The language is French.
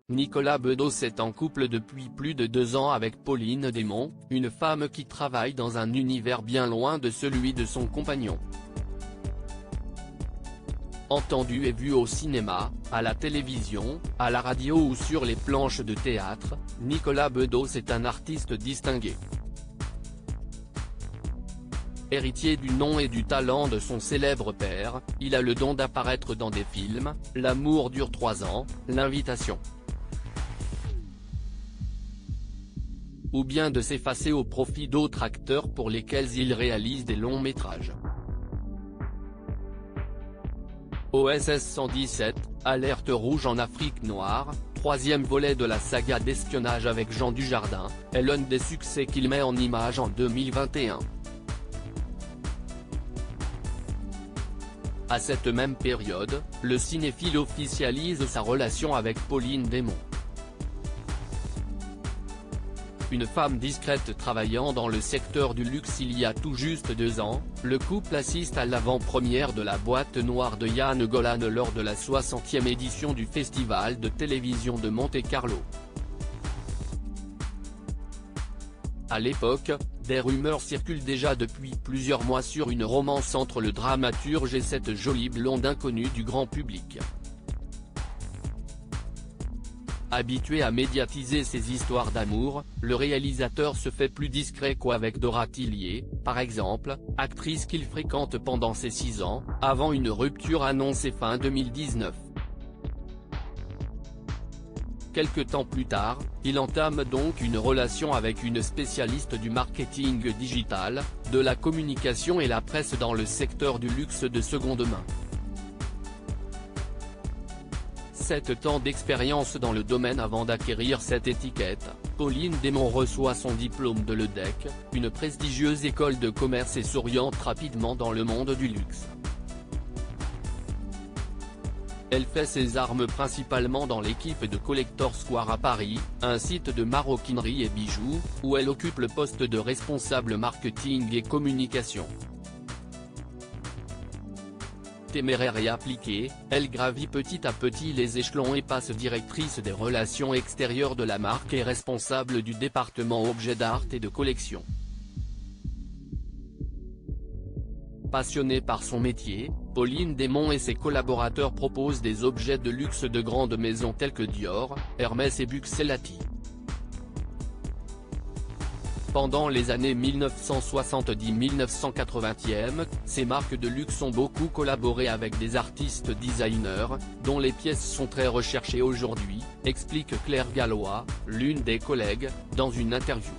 Nicolas Bedos est en couple depuis plus de 2 ans avec Pauline Desmond, une femme qui travaille dans un univers bien loin de celui de son compagnon. Entendu et vu au cinéma, à la télévision, à la radio ou sur les planches de théâtre, Nicolas Bedos est un artiste distingué. Héritier du nom et du talent de son célèbre père, il a le don d'apparaître dans des films, L'amour dure 3 ans, L'invitation, ou bien de s'effacer au profit d'autres acteurs pour lesquels il réalise des longs métrages. OSS 117, Alerte rouge en Afrique noire, 3e volet de la saga d'espionnage avec Jean Dujardin, est l'un des succès qu'il met en image en 2021. À cette même période, le cinéphile officialise sa relation avec Pauline Desmond. Une femme discrète travaillant dans le secteur du luxe il y a tout juste 2 ans, le couple assiste à l'avant-première de la boîte noire de Yann Golan lors de la 60e édition du Festival de télévision de Monte-Carlo. À l'époque, des rumeurs circulent déjà depuis plusieurs mois sur une romance entre le dramaturge et cette jolie blonde inconnue du grand public. Habitué à médiatiser ses histoires d'amour, le réalisateur se fait plus discret qu'avec Dora Tillier, par exemple, actrice qu'il fréquente pendant ses 6 ans, avant une rupture annoncée fin 2019. Quelque temps plus tard, il entame donc une relation avec une spécialiste du marketing digital, de la communication et la presse dans le secteur du luxe de seconde main. 7 ans d'expérience dans le domaine avant d'acquérir cette étiquette, Pauline Desmond reçoit son diplôme de l'EDEC, une prestigieuse école de commerce et s'oriente rapidement dans le monde du luxe. Elle fait ses armes principalement dans l'équipe de Collector Square à Paris, un site de maroquinerie et bijoux, où elle occupe le poste de responsable marketing et communication. Téméraire et appliquée, elle gravit petit à petit les échelons et passe directrice des relations extérieures de la marque et responsable du département objets d'art et de collection. Passionnée par son métier, Pauline Desmond et ses collaborateurs proposent des objets de luxe de grandes maisons telles que Dior, Hermès et Buccellati. Pendant les années 1970-1980, ces marques de luxe ont beaucoup collaboré avec des artistes designers, dont les pièces sont très recherchées aujourd'hui, explique Claire Gallois, l'une des collègues, dans une interview.